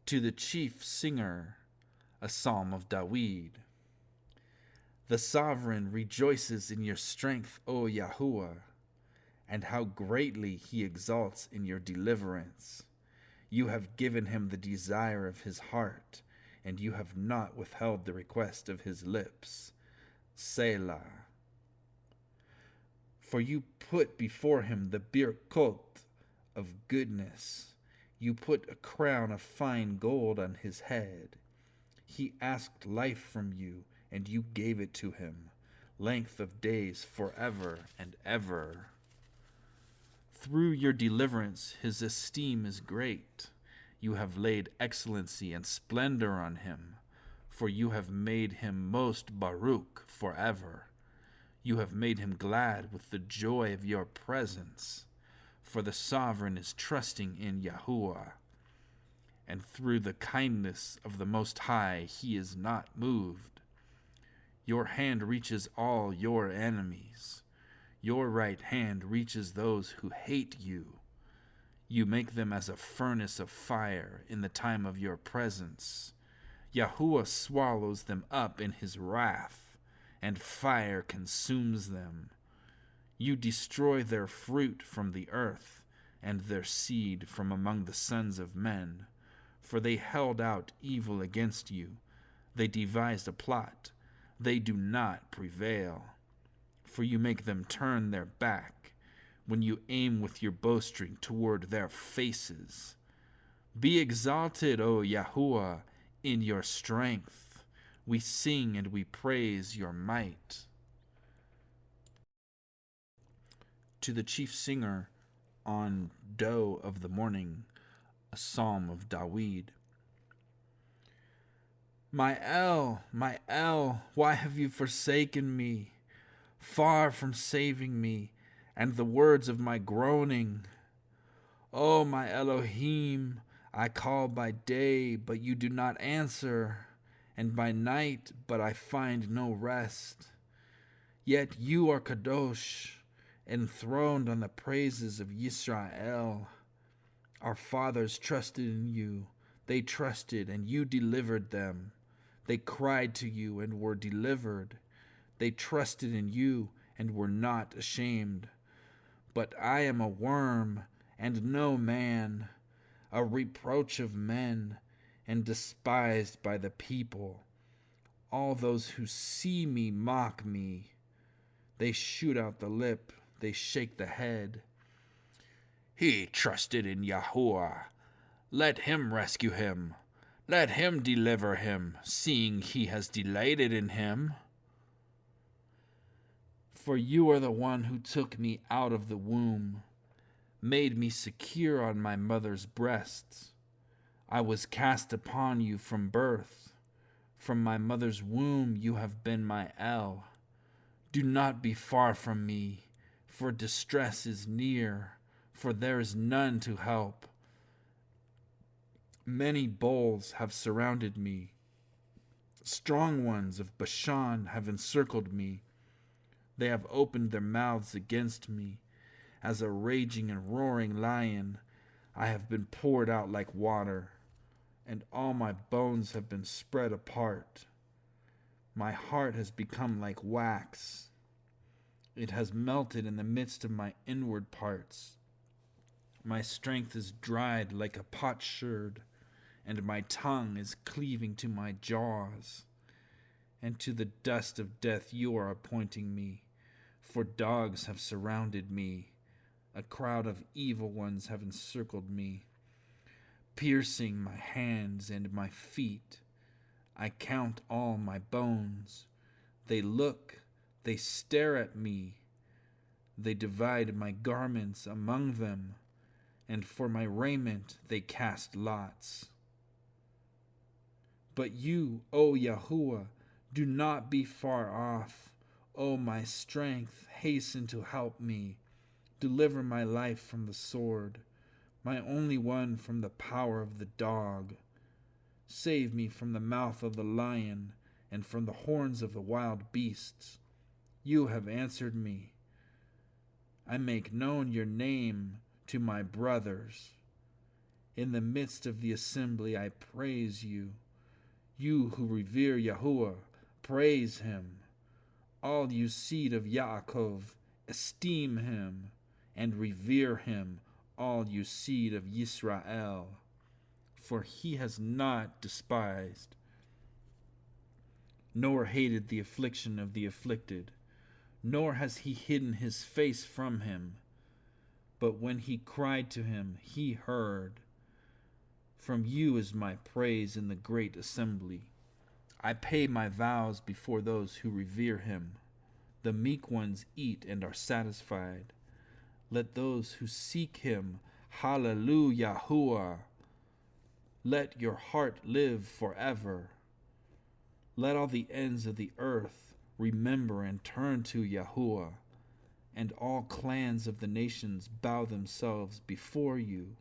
To the chief singer, a psalm of David. The sovereign rejoices in your strength, O Yahuwah, and how greatly he exalts in your deliverance. You have given him the desire of his heart, and you have not withheld the request of his lips. Selah. For you put before him the birkot of goodness. You put a crown of fine gold on his head. He asked life from you, and you gave it to him, length of days forever and ever. Through your deliverance his esteem is great. You have laid excellency and splendor on him, for you have made him most Baruch forever. You have made him glad with the joy of your presence, for the sovereign is trusting in Yahuwah, and through the kindness of the Most High he is not moved. Your hand reaches all your enemies. Your right hand reaches those who hate you. You make them as a furnace of fire in the time of your presence. Yahuwah swallows them up in his wrath, and fire consumes them. You destroy their fruit from the earth, and their seed from among the sons of men. For they held out evil against you. They devised a plot. They do not prevail. For you make them turn their back when you aim with your bowstring toward their faces. Be exalted, O Yahuwah, in your strength. We sing and we praise your might. To the chief singer on Doe of the Morning, a psalm of David. My El, why have you forsaken me, far from saving me, and the words of my groaning? O my Elohim, I call by day, but you do not answer, and by night, but I find no rest. Yet you are Kadosh, enthroned on the praises of Yisrael. Our fathers trusted in you. They trusted, and you delivered them. They cried to you and were delivered. They trusted in you and were not ashamed. But I am a worm and no man, a reproach of men, and despised by the people. All those who see me mock me. They shoot out the lip, they shake the head. He trusted in Yahuwah. Let him rescue him. Let him deliver him, seeing he has delighted in him. For you are the one who took me out of the womb, made me secure on my mother's breasts. I was cast upon you from birth. From my mother's womb you have been my El. Do not be far from me, for distress is near, for there is none to help. Many bulls have surrounded me. Strong ones of Bashan have encircled me. They have opened their mouths against me. As a raging and roaring lion, I have been poured out like water, and all my bones have been spread apart. My heart has become like wax. It has melted in the midst of my inward parts. My strength is dried like a potsherd, and my tongue is cleaving to my jaws. And to the dust of death you are appointing me, for dogs have surrounded me. A crowd of evil ones have encircled me, piercing my hands and my feet. I count all my bones. They look, they stare at me. They divide my garments among them, and for my raiment they cast lots. But you, O Yahuwah, do not be far off. O my strength, hasten to help me. Deliver my life from the sword, my only one from the power of the dog. Save me from the mouth of the lion and from the horns of the wild beasts. You have answered me. I make known your name to my brothers. In the midst of the assembly I praise you. You who revere Yahuwah, praise him. All you seed of Yaakov, esteem him and revere him, all you seed of Yisrael. For he has not despised, nor hated the affliction of the afflicted, nor has he hidden his face from him. But when he cried to him, he heard. From you is my praise in the great assembly. I pay my vows before those who revere him. The meek ones eat and are satisfied. Let those who seek him, HalleluYah. Let your heart live forever. Let all the ends of the earth remember and turn to Yahuwah, and all clans of the nations bow themselves before you.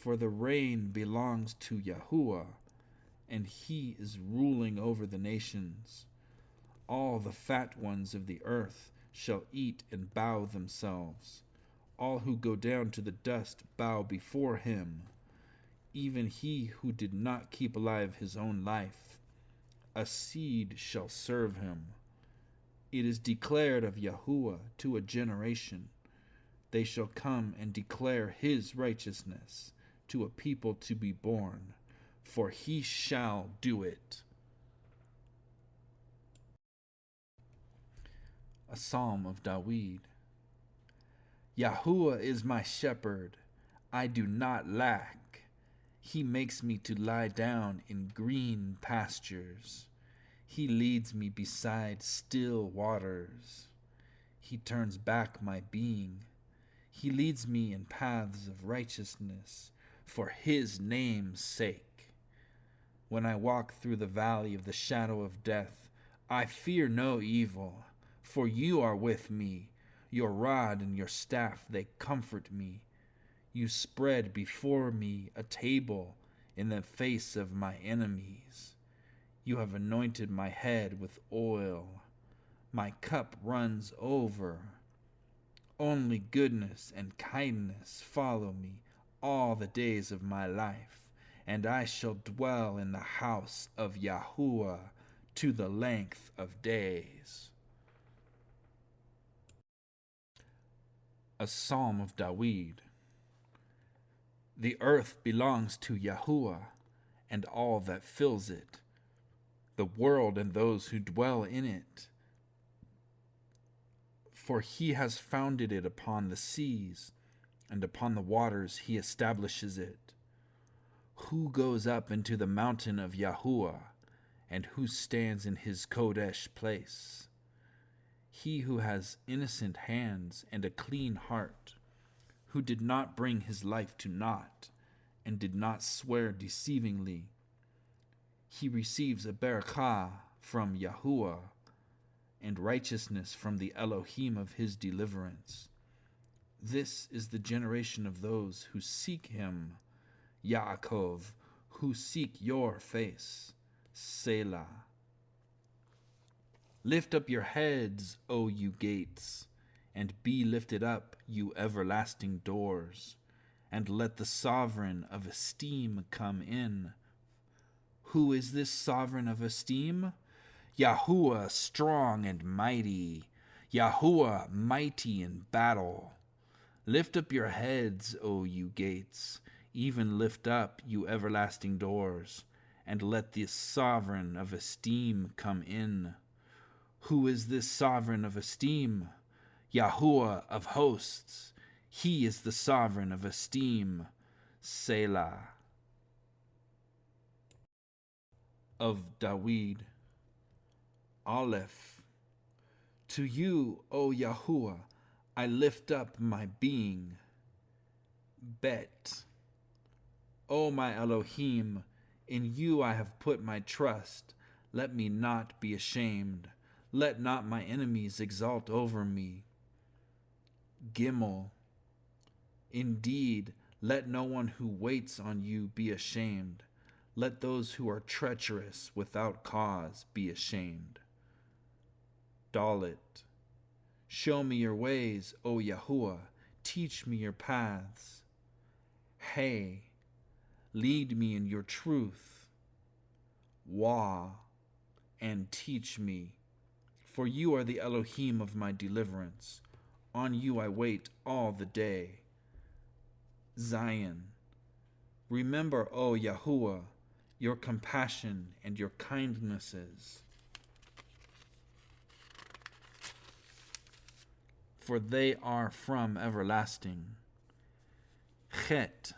For the reign belongs to Yahuwah, and he is ruling over the nations. All the fat ones of the earth shall eat and bow themselves. All who go down to the dust bow before him. Even he who did not keep alive his own life, a seed shall serve him. It is declared of Yahuwah to a generation. They shall come and declare his righteousness to a people to be born, for he shall do it. A Psalm of David. Yahuwah is my shepherd, I do not lack. He makes me to lie down in green pastures. He leads me beside still waters. He turns back my being. He leads me in paths of righteousness for his name's sake. When I walk through the valley of the shadow of death, I fear no evil, for you are with me. Your rod and your staff, they comfort me. You spread before me a table in the face of my enemies. You have anointed my head with oil. My cup runs over. Only goodness and kindness follow me all the days of my life, and I shall dwell in the house of Yahuwah to the length of days. A Psalm of David. The earth belongs to Yahuwah, and all that fills it, the world and those who dwell in it. For he has founded it upon the seas, and upon the waters he establishes it. Who goes up into the mountain of Yahuwah, and who stands in his Kodesh place? He who has innocent hands and a clean heart, who did not bring his life to naught, and did not swear deceivingly. He receives a barakah from Yahuwah, and righteousness from the Elohim of his deliverance. This is the generation of those who seek him, Yaakov, who seek your face, Selah. Lift up your heads, O you gates, and be lifted up, you everlasting doors, and let the sovereign of esteem come in. Who is this sovereign of esteem? Yahuwah strong and mighty, Yahuwah mighty in battle. Lift up your heads, O you gates, even lift up, you everlasting doors, and let the sovereign of esteem come in. Who is this sovereign of esteem? Yahuwah of hosts. He is the sovereign of esteem. Selah. Of David. Aleph. To you, O Yahuwah, I lift up my being. Bet. O my Elohim, in you I have put my trust. Let me not be ashamed. Let not my enemies exult over me. Gimel. Indeed, let no one who waits on you be ashamed. Let those who are treacherous without cause be ashamed. Dalet. Show me your ways, O Yahuwah. Teach me your paths. Hey, Lead me in your truth. Wah, and teach me. For you are the Elohim of my deliverance. On you I wait all the day. Zion. Remember, O Yahuwah, your compassion and your kindnesses, for they are from everlasting. Chet.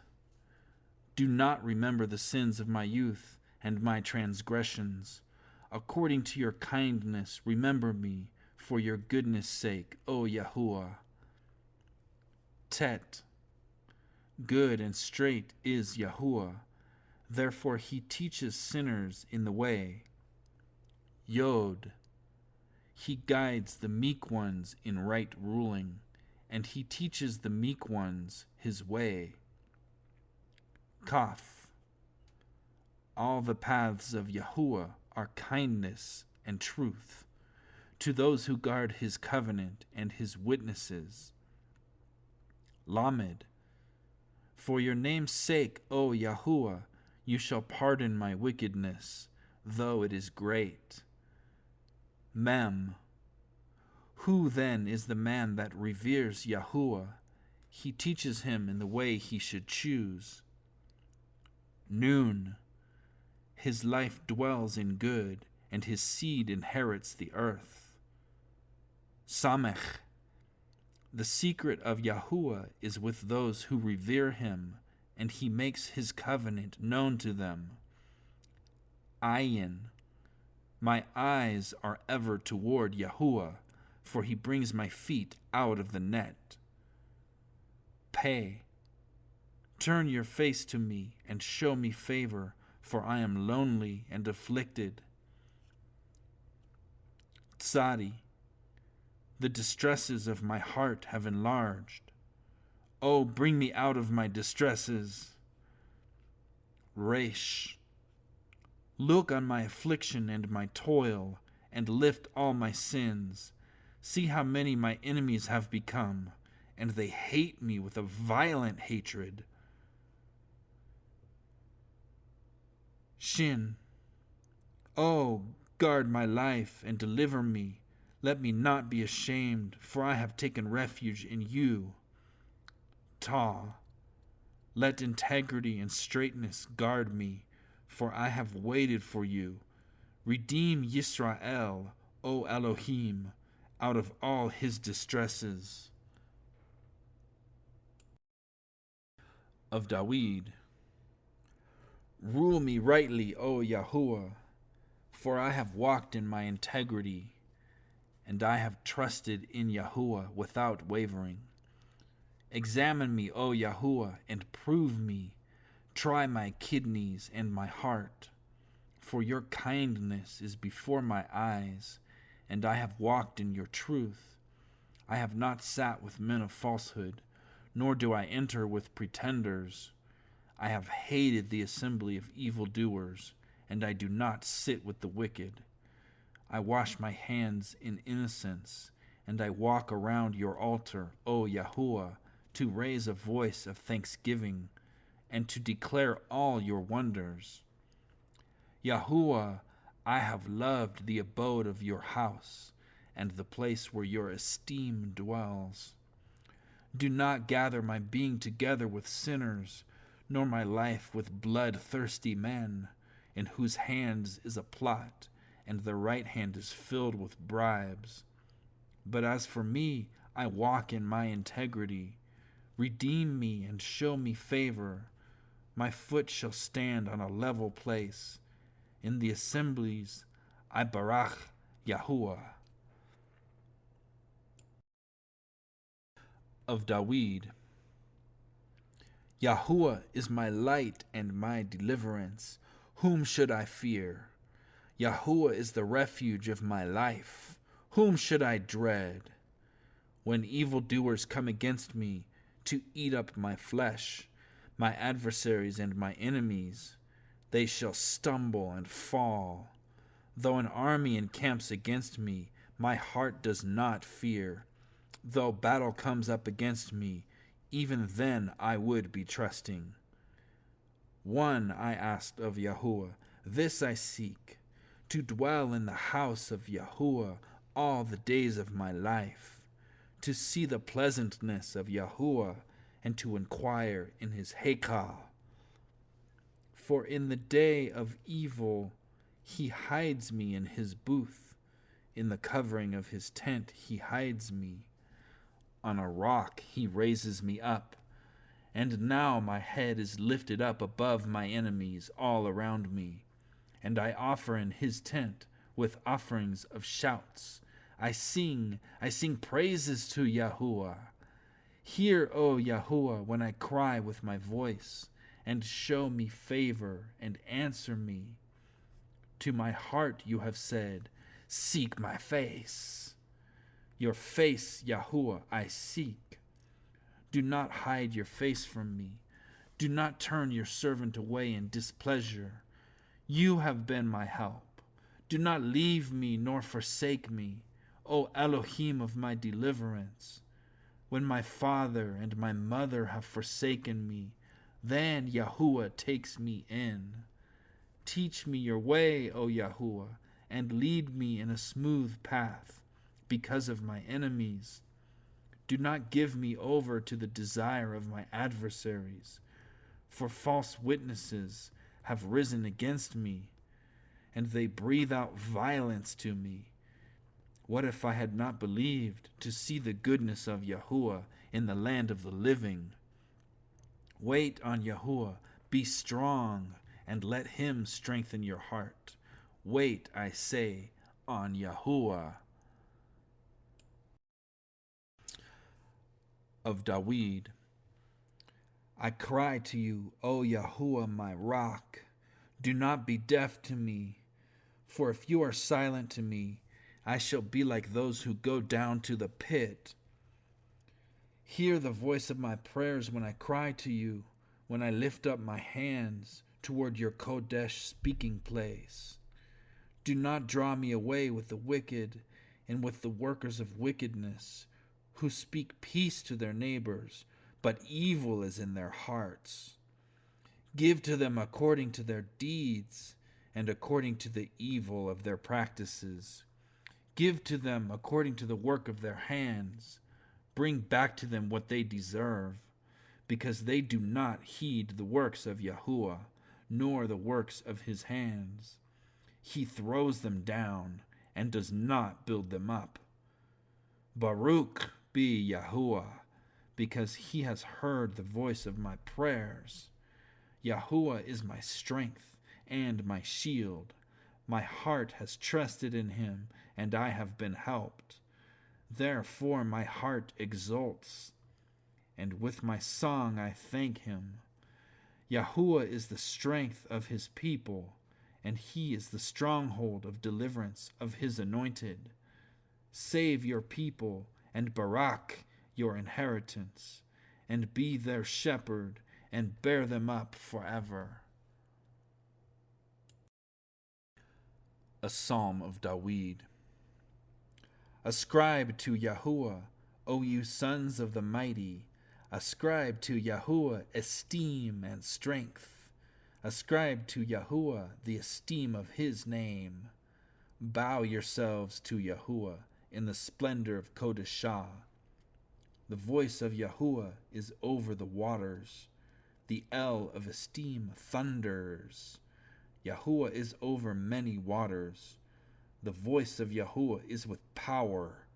Do not remember the sins of my youth and my transgressions. According to your kindness, remember me for your goodness' sake, O Yahuwah. Tet. Good and straight is Yahuwah, therefore he teaches sinners in the way. Yod. He guides the meek ones in right ruling, and he teaches the meek ones his way. Kaf. All the paths of Yahuwah are kindness and truth to those who guard his covenant and his witnesses. Lamed. For your name's sake, O Yahuwah, you shall pardon my wickedness, though it is great. Mem. Who then is the man that reveres Yahuwah? He teaches him in the way he should choose. Nun. His life dwells in good, and his seed inherits the earth. Samech. The secret of Yahuwah is with those who revere him, and he makes his covenant known to them. Ayin. My eyes are ever toward Yahuwah, for he brings my feet out of the net. Pei. Turn your face to me and show me favor, for I am lonely and afflicted. Tzadi. The distresses of my heart have enlarged. Oh, bring me out of my distresses. Resh. Look on my affliction and my toil, and lift all my sins. See how many my enemies have become, and they hate me with a violent hatred. Shin. Oh, guard my life and deliver me. Let me not be ashamed, for I have taken refuge in you. Ta. Let integrity and straightness guard me, for I have waited for you. Redeem Yisrael, O Elohim, out of all his distresses. Of Dawid. Rule me rightly, O Yahuwah, for I have walked in my integrity, and I have trusted in Yahuwah without wavering. Examine me, O Yahuwah, and prove me. Try my kidneys and my heart, for your kindness is before my eyes, and I have walked in your truth. I have not sat with men of falsehood, nor do I enter with pretenders. I have hated the assembly of evildoers, and I do not sit with the wicked. I wash my hands in innocence, and I walk around your altar, O Yahuwah, to raise a voice of thanksgiving, and to declare all your wonders. Yahuwah, I have loved the abode of your house, and the place where your esteem dwells. Do not gather my being together with sinners, nor my life with bloodthirsty men, in whose hands is a plot, and their right hand is filled with bribes. But as for me, I walk in my integrity. Redeem me and show me favor. My foot shall stand on a level place. In the assemblies, I barach Yahuwah. Of Dawid. Yahuwah is my light and my deliverance. Whom should I fear? Yahuwah is the refuge of my life. Whom should I dread? When evildoers come against me to eat up my flesh, my adversaries and my enemies, they shall stumble and fall. Though an army encamps against me, my heart does not fear. Though battle comes up against me, even then I would be trusting. One I asked of Yahuwah, this I seek, to dwell in the house of Yahuwah all the days of my life, to see the pleasantness of Yahuwah, and to inquire in his Hekal. For in the day of evil he hides me in his booth, in the covering of his tent he hides me. On a rock he raises me up, and now my head is lifted up above my enemies all around me. And I offer in his tent with offerings of shouts. I sing praises to Yahuwah. Hear, O Yahuwah, when I cry with my voice, and show me favor and answer me. To my heart you have said, seek my face. Your face, Yahuwah, I seek. Do not hide your face from me. Do not turn your servant away in displeasure. You have been my help. Do not leave me nor forsake me, O Elohim of my deliverance. When my father and my mother have forsaken me, then Yahuwah takes me in. Teach me your way, O Yahuwah, and lead me in a smooth path because of my enemies. Do not give me over to the desire of my adversaries, for false witnesses have risen against me, and they breathe out violence to me. What if I had not believed to see the goodness of Yahuwah in the land of the living? Wait on Yahuwah, be strong, and let him strengthen your heart. Wait, I say, on Yahuwah. Of Dawid. I cry to you, O Yahuwah, my rock. Do not be deaf to me, for if you are silent to me, I shall be like those who go down to the pit. Hear the voice of my prayers when I cry to you, when I lift up my hands toward your Kodesh speaking place. Do not draw me away with the wicked and with the workers of wickedness, who speak peace to their neighbors, but evil is in their hearts. Give to them according to their deeds and according to the evil of their practices. Give to them according to the work of their hands. Bring back to them what they deserve, because they do not heed the works of Yahuwah, nor the works of his hands. He throws them down and does not build them up. Baruch be Yahuwah, because he has heard the voice of my prayers. Yahuwah is my strength and my shield. My heart has trusted in him, and I have been helped. Therefore my heart exults, and with my song I thank him. Yahuwah is the strength of his people, and he is the stronghold of deliverance of his anointed. Save your people, and Barak your inheritance, and be their shepherd, and bear them up forever. A Psalm of Dawid. Ascribe to Yahuwah, O you sons of the mighty. Ascribe to Yahuwah esteem and strength. Ascribe to Yahuwah the esteem of his name. Bow yourselves to Yahuwah in the splendor of Kodeshah. The voice of Yahuwah is over the waters. The El of esteem thunders. Yahuwah is over many waters. The voice of Yahuwah is with power.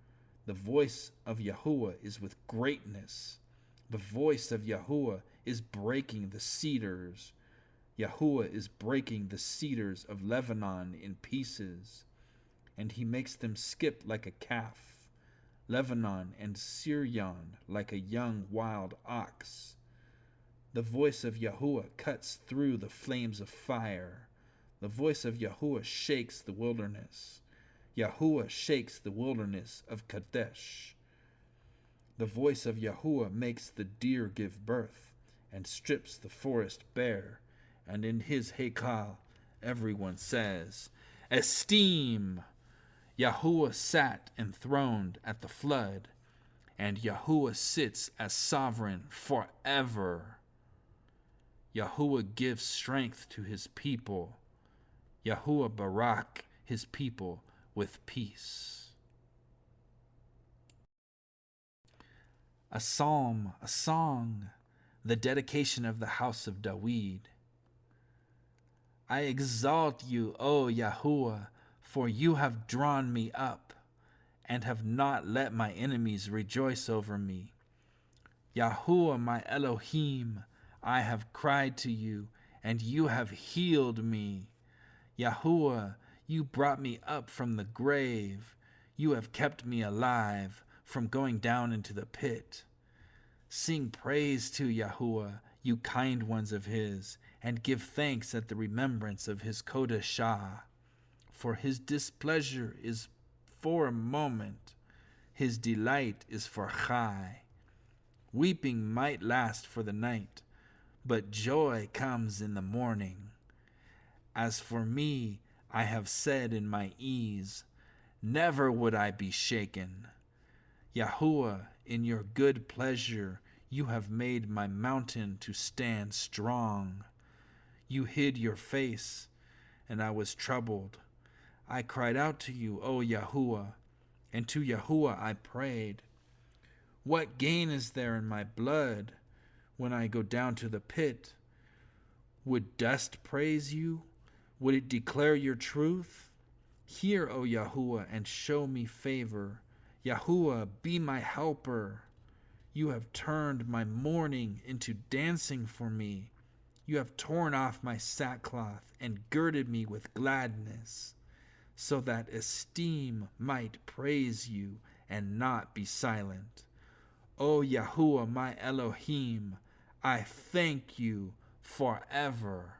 The voice of Yahuwah is with greatness. The voice of Yahuwah is breaking the cedars. Yahuwah is breaking the cedars of Lebanon in pieces, and he makes them skip like a calf, Lebanon and Syrian like a young wild ox. The voice of Yahuwah cuts through the flames of fire. The voice of Yahuwah shakes the wilderness. Yahuwah shakes the wilderness of Kadesh. The voice of Yahuwah makes the deer give birth, and strips the forest bare, and in his Hekal everyone says, Esteem! Yahuwah sat enthroned at the flood, and Yahuwah sits as sovereign forever. Yahuwah gives strength to his people. Yahuwah barak his people with peace. A psalm, a song, the dedication of the house of David. I exalt you, O Yahuwah, for you have drawn me up, and have not let my enemies rejoice over me. Yahuwah, my Elohim, I have cried to you, and you have healed me. Yahuwah, you brought me up from the grave. You have kept me alive from going down into the pit. Sing praise to Yahuwah, you kind ones of his, and give thanks at the remembrance of his Kodashah. For his displeasure is for a moment, his delight is for chai. Weeping might last for the night, but joy comes in the morning. As for me, I have said in my ease, never would I be shaken. Yahuwah, in your good pleasure, you have made my mountain to stand strong. You hid your face, and I was troubled. I cried out to you, O Yahuwah, and to Yahuwah I prayed. What gain is there in my blood when I go down to the pit? Would dust praise you? Would it declare your truth? Hear, O Yahuwah, and show me favor. Yahuwah, be my helper. You have turned my mourning into dancing for me. You have torn off my sackcloth and girded me with gladness, so that esteem might praise you and not be silent. O Yahuwah, my Elohim, I thank you forever.